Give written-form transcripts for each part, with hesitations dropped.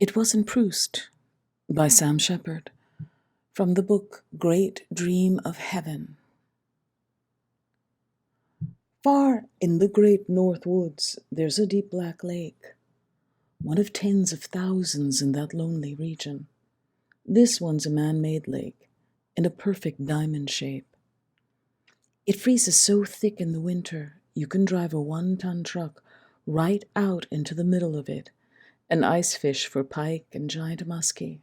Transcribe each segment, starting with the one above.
It was in Proust by Sam Shepard from the book Great Dream of Heaven. Far in the great north woods, there's a deep black lake, one of tens of thousands in that lonely region. This one's a man-made lake, in a perfect diamond shape. It freezes so thick in the winter, you can drive a 1-ton truck right out into the middle of it and ice fish for pike and giant muskie.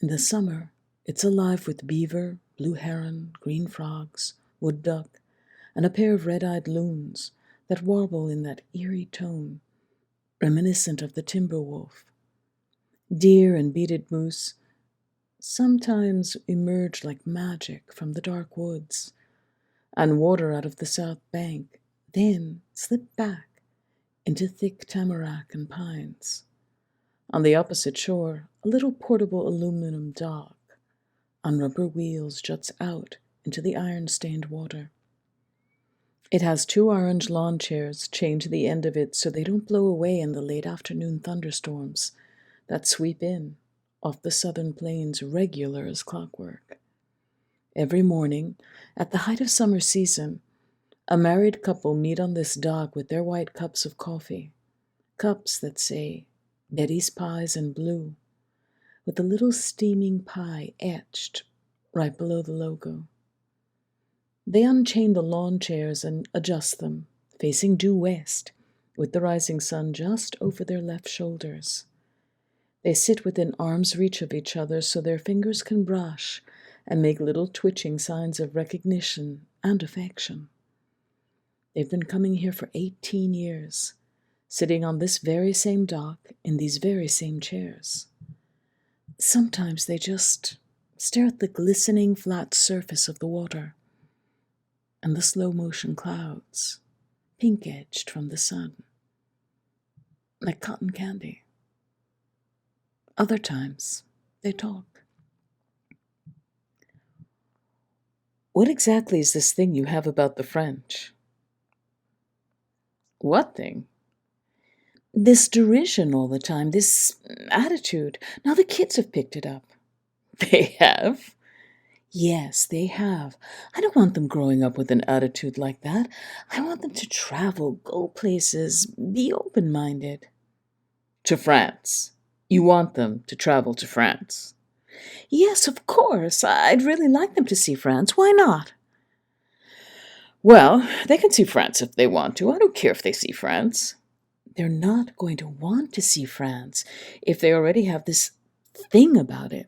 In the summer, it's alive with beaver, blue heron, green frogs, wood duck, and a pair of red-eyed loons that warble in that eerie tone, reminiscent of the timber wolf. Deer and bearded moose sometimes emerge like magic from the dark woods and water out of the south bank, then slip back into thick tamarack and pines. On the opposite shore, a little portable aluminum dock on rubber wheels juts out into the iron-stained water. It has 2 orange lawn chairs chained to the end of it so they don't blow away in the late afternoon thunderstorms that sweep in off the southern plains regular as clockwork. Every morning, at the height of summer season, a married couple meet on this dock with their white cups of coffee, cups that say Betty's Pies in blue, with a little steaming pie etched right below the logo. They unchain the lawn chairs and adjust them, facing due west, with the rising sun just over their left shoulders. They sit within arm's reach of each other so their fingers can brush and make little twitching signs of recognition and affection. They've been coming here for 18 years, sitting on this very same dock in these very same chairs. Sometimes they just stare at the glistening flat surface of the water and the slow-motion clouds, pink-edged from the sun, like cotton candy. Other times, they talk. What exactly is this thing you have about the French? What thing? This derision all the time, this attitude. Now the kids have picked it up. They have? Yes, they have. I don't want them growing up with an attitude like that. I want them to travel, go places, be open-minded. To France. You want them to travel to France? Yes, of course. I'd really like them to see France. Why not? Well, they can see France if they want to. I don't care if they see France. They're not going to want to see France if they already have this thing about it.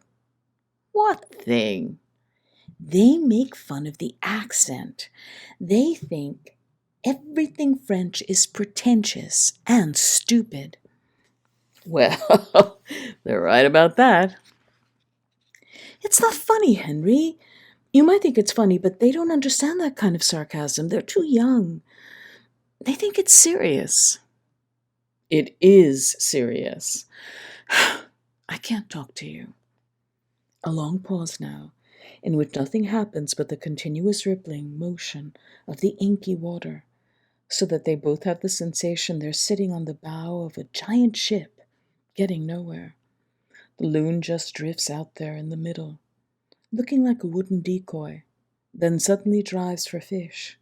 What thing? They make fun of the accent. They think everything French is pretentious and stupid. Well, they're right about that. It's not funny, Henry. You might think it's funny, but they don't understand that kind of sarcasm. They're too young. They think it's serious. It is serious. I can't talk to you. A long pause now, in which nothing happens but the continuous rippling motion of the inky water, so that they both have the sensation they're sitting on the bow of a giant ship, getting nowhere. The loon just drifts out there in the middle, looking like a wooden decoy, then suddenly drives for fish,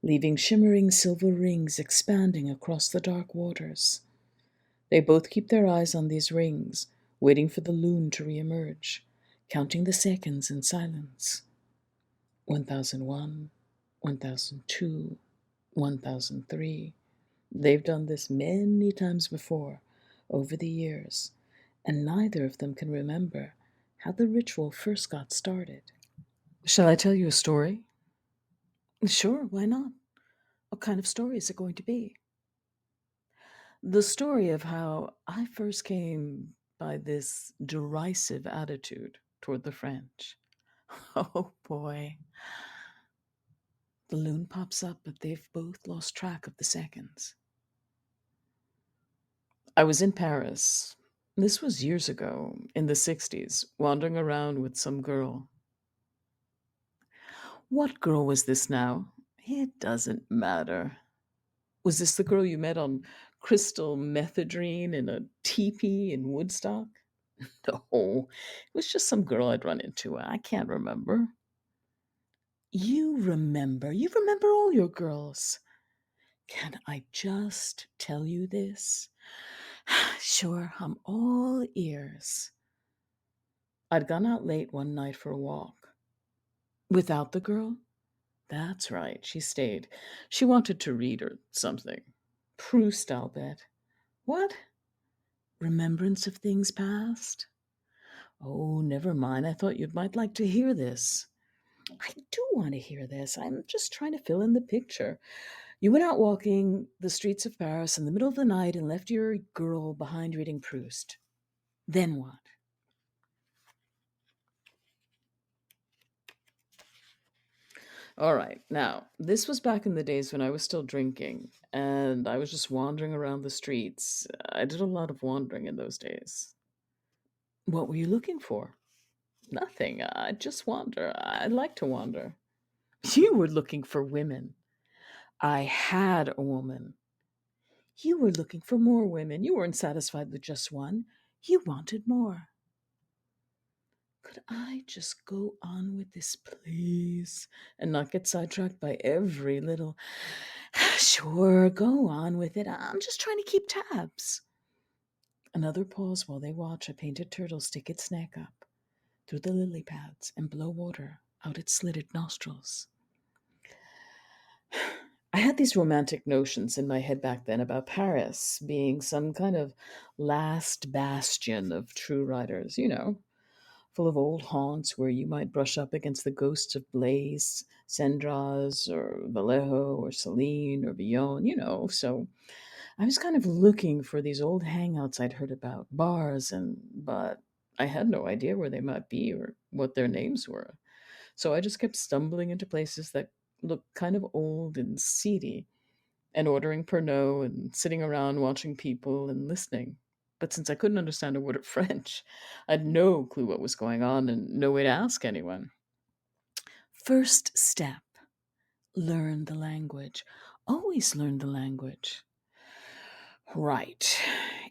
leaving shimmering silver rings expanding across the dark waters. They both keep their eyes on these rings, waiting for the loon to reemerge, counting the seconds in silence. 1001, 1002, 1003. They've done this many times before, over the years, and neither of them can remember how the ritual first got started. Shall I tell you a story? Sure, why not? What kind of story is it going to be? The story of how I first came by this derisive attitude toward the French. Oh boy. The loon pops up, but they've both lost track of the seconds. I was in Paris. This was years ago, in the 60s, wandering around with some girl. What girl was this now? It doesn't matter. Was this the girl you met on crystal methadone in a teepee in Woodstock? No, it was just some girl I'd run into. I can't remember. You remember. You remember all your girls. Can I just tell you this? Sure, I'm all ears. I'd gone out late one night for a walk. Without the girl? That's right, she stayed. She wanted to read or something. Proust, I'll bet. What? Remembrance of things past? Oh, never mind. I thought you might like to hear this. I do want to hear this. I'm just trying to fill in the picture. You went out walking the streets of Paris in the middle of the night and left your girl behind reading Proust. Then what? All right. Now, this was back in the days when I was still drinking and I was just wandering around the streets. I did a lot of wandering in those days. What were you looking for? Nothing. I just wander. I like to wander. You were looking for women. I had a woman. You were looking for more women. You weren't satisfied with just one. You wanted more. Could I just go on with this, please, and not get sidetracked by every little. Sure, go on with it. I'm just trying to keep tabs. Another pause while they watch a painted turtle stick its neck up through the lily pads and blow water out its slitted nostrils. I had these romantic notions in my head back then about Paris being some kind of last bastion of true writers, full of old haunts where you might brush up against the ghosts of Blaise, Cendras, or Vallejo, or Celine, or Villon, So I was kind of looking for these old hangouts I'd heard about, bars, but I had no idea where they might be or what their names were. So I just kept stumbling into places that looked kind of old and seedy and ordering Pernod and sitting around watching people and listening. But since I couldn't understand a word of French, I had no clue what was going on and no way to ask anyone. First step, learn the language. Always learn the language. Right.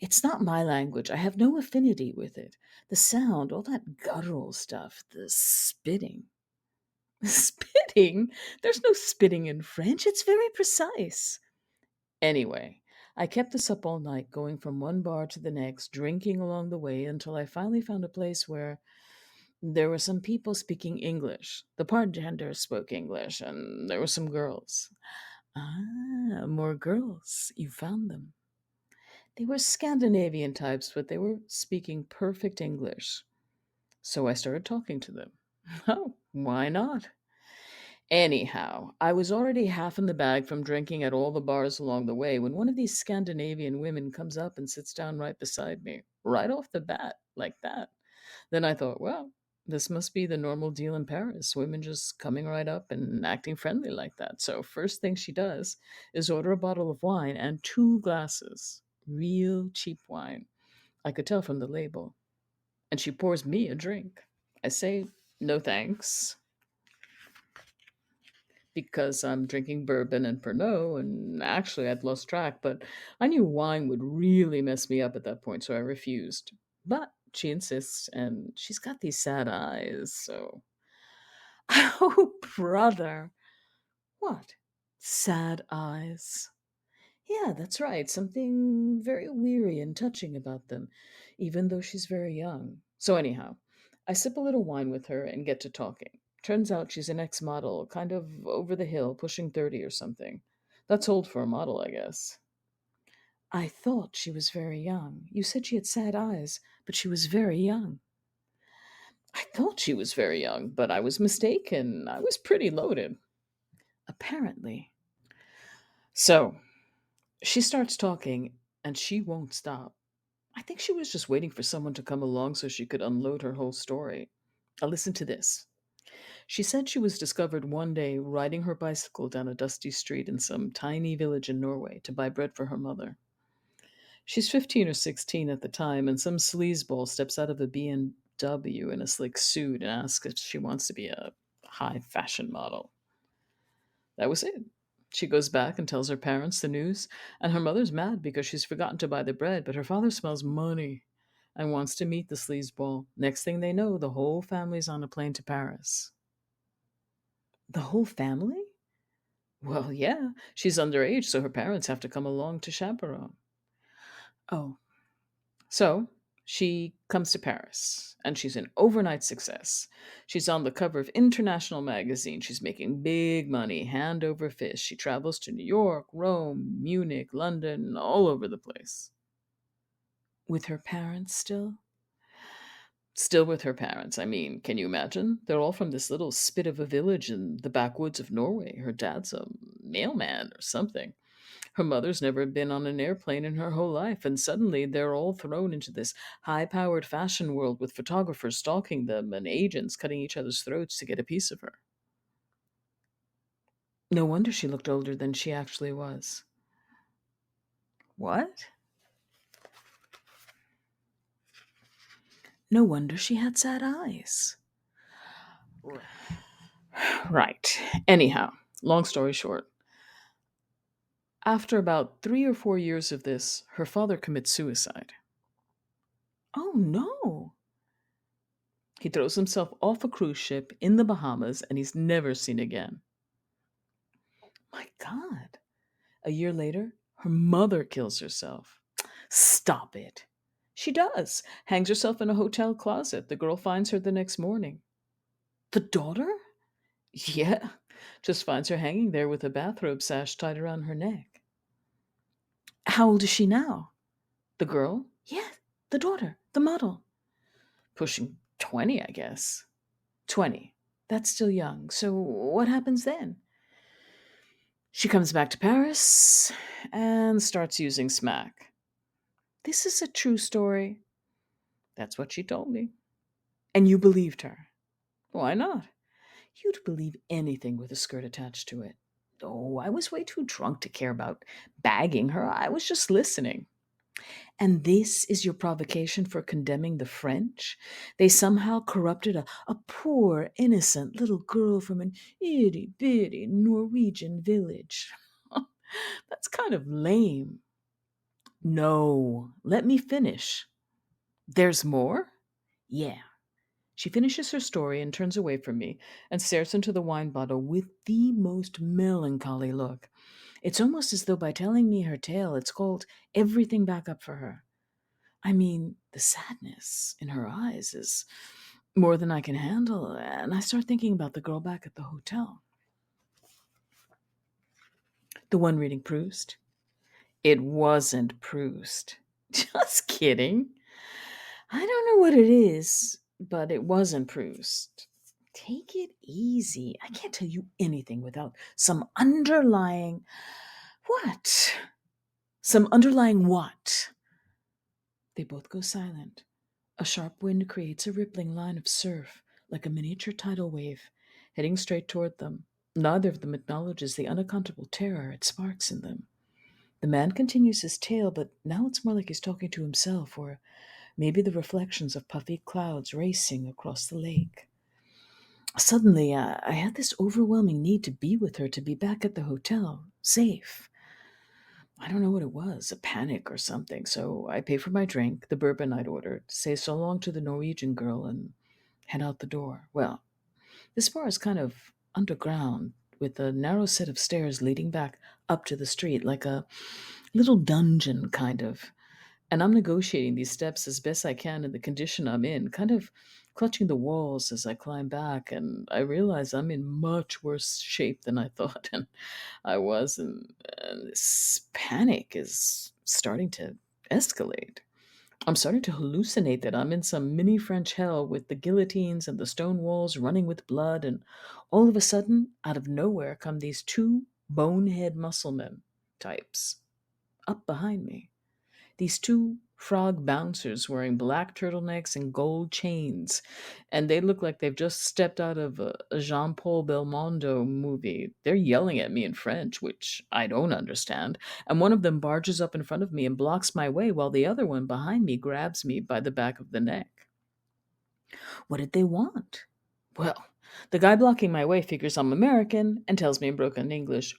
It's not my language. I have no affinity with it. The sound, all that guttural stuff, the spitting. Spitting? There's no spitting in French. It's very precise. Anyway, I kept this up all night, going from one bar to the next, drinking along the way until I finally found a place where there were some people speaking English. The bartender spoke English, and there were some girls. Ah, more girls. You found them. They were Scandinavian types, but they were speaking perfect English. So I started talking to them. Oh, why not? Anyhow, I was already half in the bag from drinking at all the bars along the way when one of these Scandinavian women comes up and sits down right beside me, right off the bat, like that. Then I thought, well, this must be the normal deal in Paris, women just coming right up and acting friendly like that. So, first thing she does is order a bottle of wine and two glasses. Real cheap wine. I could tell from the label. And she pours me a drink. I say, no thanks, because I'm drinking bourbon and Pernod, and actually I'd lost track, but I knew wine would really mess me up at that point, so I refused. But she insists, and she's got these sad eyes, so. Oh, brother. What? Sad eyes. Yeah, that's right. Something very weary and touching about them, even though she's very young. So, anyhow, I sip a little wine with her and get to talking. Turns out she's an ex model, kind of over the hill, pushing 30 or something. That's old for a model, I guess. I thought she was very young. You said she had sad eyes, but she was very young. I thought she was very young, but I was mistaken. I was pretty loaded. Apparently. So, she starts talking, and she won't stop. I think she was just waiting for someone to come along so she could unload her whole story. Now, listen to this. She said she was discovered one day riding her bicycle down a dusty street in some tiny village in Norway to buy bread for her mother. She's 15 or 16 at the time, and some sleazeball steps out of a BMW in a slick suit and asks if she wants to be a high fashion model. That was it. She goes back and tells her parents the news, and her mother's mad because she's forgotten to buy the bread, but her father smells money and wants to meet the sleazeball. Next thing they know, the whole family's on a plane to Paris. The whole family? Well, yeah, she's underage, so her parents have to come along to chaperone. Oh, so she comes to Paris, and she's an overnight success. She's on the cover of international magazine. She's making big money, hand over fist. She travels to New York, Rome, Munich, London, all over the place. With her parents still? Still with her parents. I mean, can you imagine? They're all from this little spit of a village in the backwoods of Norway. Her dad's a mailman or something. Her mother's never been on an airplane in her whole life, and suddenly they're all thrown into this high powered fashion world with photographers stalking them and agents cutting each other's throats to get a piece of her. No wonder she looked older than she actually was. What? No wonder she had sad eyes. Right. Anyhow, long story short, after about 3 or 4 years of this, her father commits suicide. Oh no! He throws himself off a cruise ship in the Bahamas and he's never seen again. My God. A year later, her mother kills herself. Stop it. She does. Hangs herself in a hotel closet. The girl finds her the next morning. The daughter? Yeah. Just finds her hanging there with a bathrobe sash tied around her neck. How old is she now? The girl? Yeah, the daughter, the model. Pushing 20, I guess. 20. That's still young. So what happens then? She comes back to Paris and starts using smack. This is a true story. That's what she told me. And you believed her. Why not? You'd believe anything with a skirt attached to it. Oh, I was way too drunk to care about bagging her. I was just listening. And this is your provocation for condemning the French? They somehow corrupted a poor, innocent little girl from an itty bitty Norwegian village. That's kind of lame. No, let me finish. There's more? Yeah. She finishes her story and turns away from me and stares into the wine bottle with the most melancholy look. It's almost as though by telling me her tale, it's called everything back up for her. I mean, the sadness in her eyes is more than I can handle, and I start thinking about the girl back at the hotel. The one reading Proust? It wasn't Proust. Just kidding. I don't know what it is, but it wasn't Proust. Take it easy. I can't tell you anything without some underlying. What? Some underlying what? They both go silent. A sharp wind creates a rippling line of surf, like a miniature tidal wave, heading straight toward them. Neither of them acknowledges the unaccountable terror it sparks in them. The man continues his tale, but now it's more like he's talking to himself, or maybe the reflections of puffy clouds racing across the lake. Suddenly, I had this overwhelming need to be with her, to be back at the hotel, safe. I don't know what it was, a panic or something. So I pay for my drink, the bourbon I'd ordered, say so long to the Norwegian girl, and head out the door. Well, this bar is kind of underground, with a narrow set of stairs leading back up to the street, like a little dungeon, kind of. And I'm negotiating these steps as best I can in the condition I'm in, kind of clutching the walls as I climb back. And I realize I'm in much worse shape than I thought and I was. And this panic is starting to escalate. I'm starting to hallucinate that I'm in some mini French hell with the guillotines and the stone walls running with blood. And all of a sudden, out of nowhere, come these two bonehead musclemen types up behind me. These two frog bouncers wearing black turtlenecks and gold chains, and they look like they've just stepped out of a Jean Paul Belmondo movie. They're yelling at me in French, which I don't understand, and one of them barges up in front of me and blocks my way, while the other one behind me grabs me by the back of the neck. What did they want? Well, the guy blocking my way figures I'm American and tells me in broken English,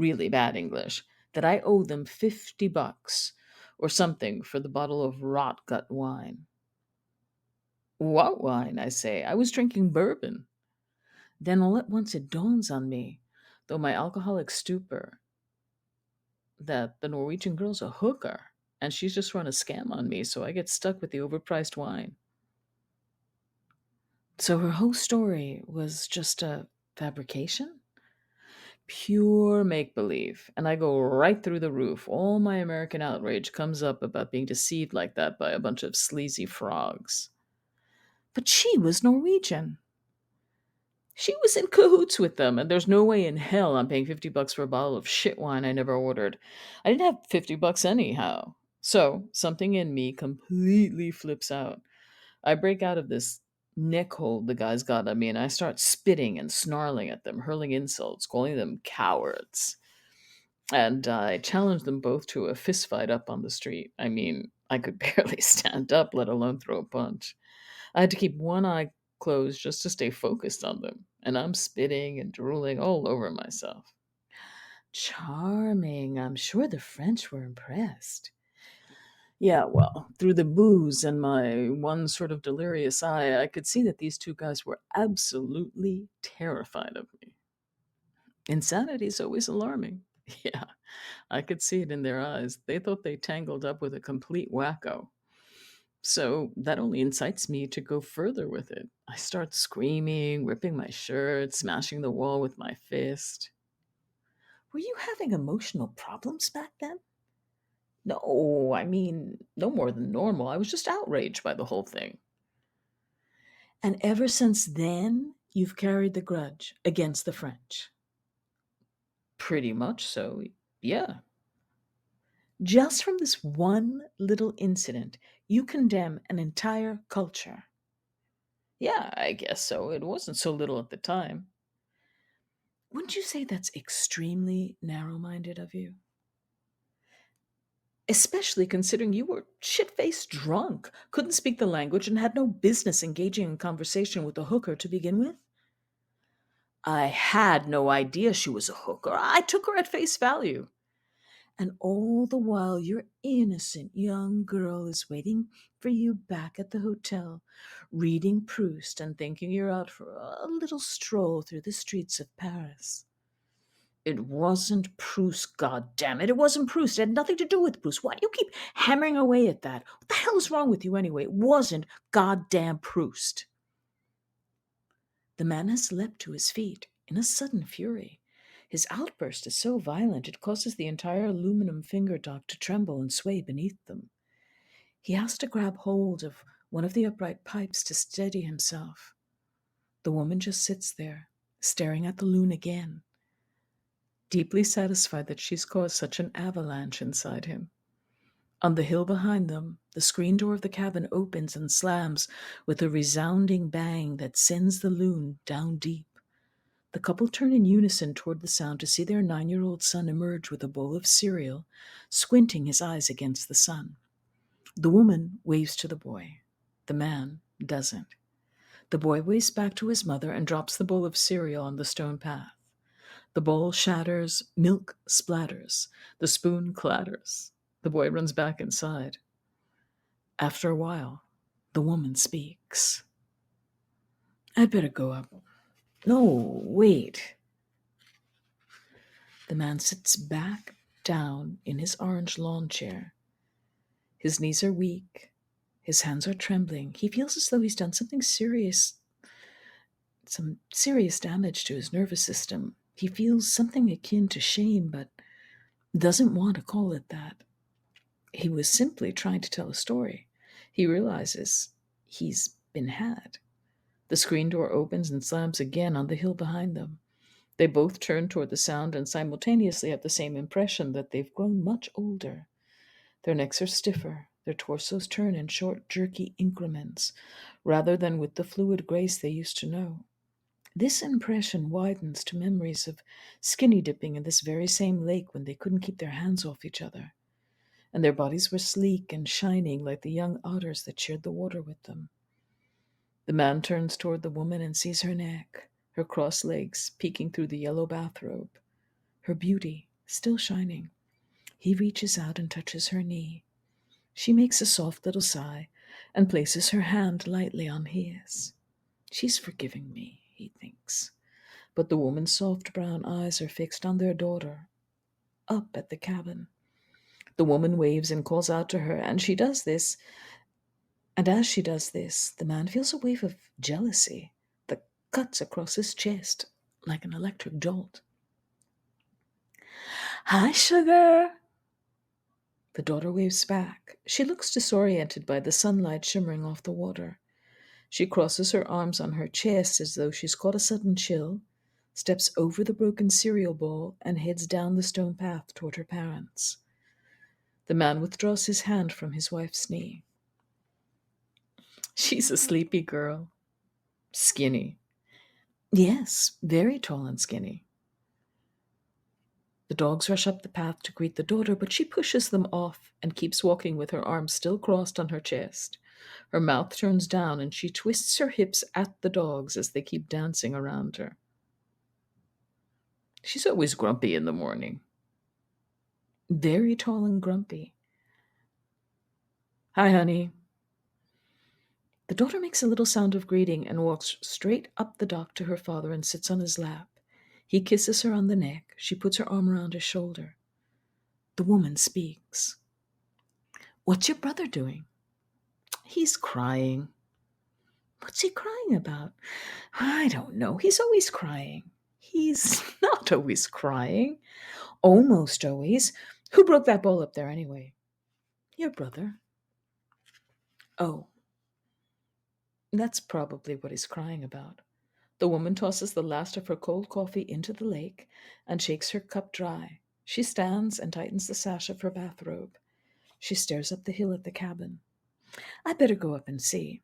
really bad English, that I owe them $50 or something for the bottle of rot gut wine. What wine? I say. I was drinking bourbon. Then all at once it dawns on me, though my alcoholic stupor, that the Norwegian girl's a hooker and she's just run a scam on me, so I get stuck with the overpriced wine. So her whole story was just a fabrication? Pure make believe. And I go right through the roof. All my American outrage comes up about being deceived like that by a bunch of sleazy frogs. But she was Norwegian. She was in cahoots with them, and there's no way in hell I'm paying $50 for a bottle of shit wine I never ordered. I didn't have $50 anyhow. So something in me completely flips out. I break out of this neck hold the guy's got on me, and I start spitting and snarling at them, hurling insults, calling them cowards. And I challenge them both to a fist fight up on the street. I mean, I could barely stand up, let alone throw a punch. I had to keep one eye closed just to stay focused on them, and I'm spitting and drooling all over myself. Charming. I'm sure the French were impressed. Yeah, well, through the booze and my one sort of delirious eye, I could see that these two guys were absolutely terrified of me. Insanity is always alarming. Yeah, I could see it in their eyes. They thought they tangled up with a complete wacko. So that only incites me to go further with it. I start screaming, ripping my shirt, smashing the wall with my fist. Were you having emotional problems back then? No, I mean, no more than normal. I was just outraged by the whole thing. And ever since then, you've carried the grudge against the French? Pretty much so, yeah. Just from this one little incident, you condemn an entire culture. Yeah, I guess so. It wasn't so little at the time. Wouldn't you say that's extremely narrow minded of you? Especially considering you were shit faced drunk, couldn't speak the language, and had no business engaging in conversation with a hooker to begin with? I had no idea she was a hooker. I took her at face value. And all the while, your innocent young girl is waiting for you back at the hotel, reading Proust and thinking you're out for a little stroll through the streets of Paris. It wasn't Proust, goddammit. It wasn't Proust. It had nothing to do with Proust. Why do you keep hammering away at that? What the hell is wrong with you anyway? It wasn't goddamn Proust. The man has leapt to his feet in a sudden fury. His outburst is so violent it causes the entire aluminum finger dock to tremble and sway beneath them. He has to grab hold of one of the upright pipes to steady himself. The woman just sits there, staring at the loon again, deeply satisfied that she's caused such an avalanche inside him. On the hill behind them, the screen door of the cabin opens and slams with a resounding bang that sends the loon down deep. The couple turn in unison toward the sound to see their 9-year-old son emerge with a bowl of cereal, squinting his eyes against the sun. The woman waves to the boy. The man doesn't. The boy waves back to his mother and drops the bowl of cereal on the stone path. The bowl shatters, milk splatters, the spoon clatters. The boy runs back inside. After a while, the woman speaks. I'd better go up. No, wait. The man sits back down in his orange lawn chair. His knees are weak. His hands are trembling. He feels as though he's done something serious, some serious damage to his nervous system. He feels something akin to shame, but doesn't want to call it that. He was simply trying to tell a story. He realizes he's been had. The screen door opens and slams again on the hill behind them. They both turn toward the sound and simultaneously have the same impression that they've grown much older. Their necks are stiffer, their torsos turn in short, jerky increments, rather than with the fluid grace they used to know. This impression widens to memories of skinny dipping in this very same lake when they couldn't keep their hands off each other, and their bodies were sleek and shining like the young otters that shared the water with them. The man turns toward the woman and sees her neck, her crossed legs peeking through the yellow bathrobe, her beauty still shining. He reaches out and touches her knee. She makes a soft little sigh and places her hand lightly on his. She's forgiving me, he thinks. But the woman's soft brown eyes are fixed on their daughter, up at the cabin. The woman waves and calls out to her, and she does this. And as she does this, the man feels a wave of jealousy that cuts across his chest like an electric jolt. "Hi, sugar." The daughter waves back. She looks disoriented by the sunlight shimmering off the water. She crosses her arms on her chest as though she's caught a sudden chill, steps over the broken cereal bowl, and heads down the stone path toward her parents. The man withdraws his hand from his wife's knee. "She's a sleepy girl. Skinny." "Yes, very tall and skinny." The dogs rush up the path to greet the daughter, but she pushes them off and keeps walking with her arms still crossed on her chest. Her mouth turns down and she twists her hips at the dogs as they keep dancing around her. "She's always grumpy in the morning." "Very tall and grumpy." "Hi, honey." The daughter makes a little sound of greeting and walks straight up the dock to her father and sits on his lap. He kisses her on the neck. She puts her arm around his shoulder. The woman speaks. "What's your brother doing?" "He's crying." "What's he crying about?" "I don't know. He's always crying." "He's not always crying." "Almost always. Who broke that bowl up there anyway?" "Your brother." "Oh, that's probably what he's crying about." The woman tosses the last of her cold coffee into the lake and shakes her cup dry. She stands and tightens the sash of her bathrobe. She stares up the hill at the cabin. "I better go up and see.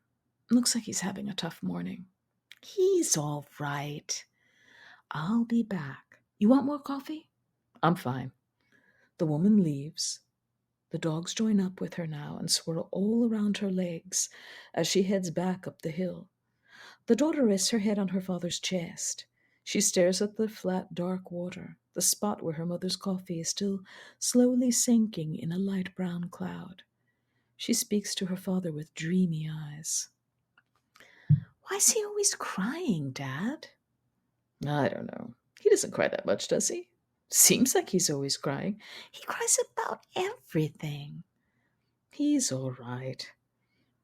Looks like he's having a tough morning." "He's all right." "I'll be back. You want more coffee?" "I'm fine." The woman leaves. The dogs join up with her now and swirl all around her legs as she heads back up the hill. The daughter rests her head on her father's chest. She stares at the flat, dark water, the spot where her mother's coffee is still slowly sinking in a light brown cloud. She speaks to her father with dreamy eyes. "Why's he always crying, Dad?" "I don't know. He doesn't cry that much, does he?" "Seems like he's always crying." "He cries about everything." "He's all right."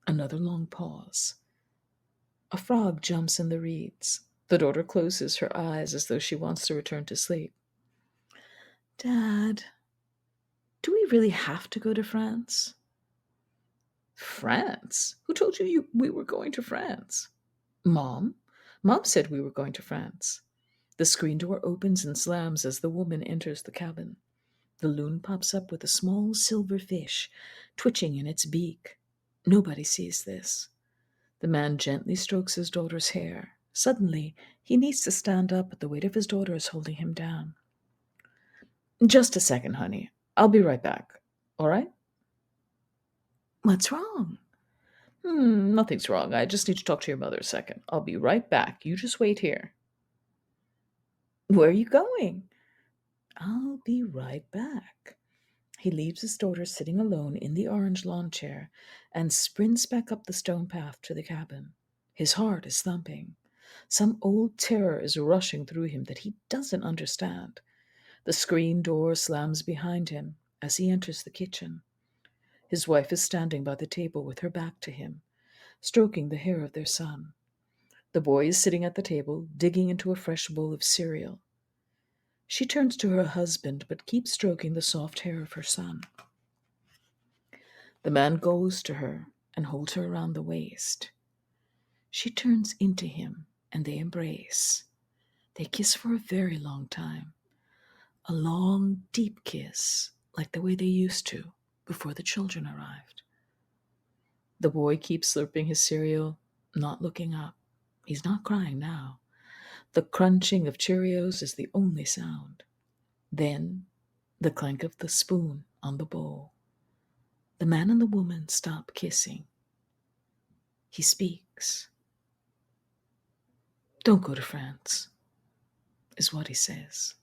Another long pause. A frog jumps in the reeds. The daughter closes her eyes as though she wants to return to sleep. "Dad, do we really have to go to France?" "France? Who told you we were going to France?" "Mom. Mom said we were going to France." The screen door opens and slams as the woman enters the cabin. The loon pops up with a small silver fish twitching in its beak. Nobody sees this. The man gently strokes his daughter's hair. Suddenly, he needs to stand up, but the weight of his daughter is holding him down. "Just a second, honey. I'll be right back. All right?" "What's wrong?" Nothing's wrong. I just need to talk to your mother a second. I'll be right back. You just wait here." "Where are you going?" "I'll be right back." He leaves his daughter sitting alone in the orange lawn chair and sprints back up the stone path to the cabin. His heart is thumping. Some old terror is rushing through him that he doesn't understand. The screen door slams behind him as he enters the kitchen. His wife is standing by the table with her back to him, stroking the hair of their son. The boy is sitting at the table, digging into a fresh bowl of cereal. She turns to her husband, but keeps stroking the soft hair of her son. The man goes to her and holds her around the waist. She turns into him, and they embrace. They kiss for a very long time. A long, deep kiss, like the way they used to before the children arrived. The boy keeps slurping his cereal, not looking up. He's not crying now. The crunching of Cheerios is the only sound. Then, the clank of the spoon on the bowl. The man and the woman stop kissing. He speaks. "Don't go to France," is what he says.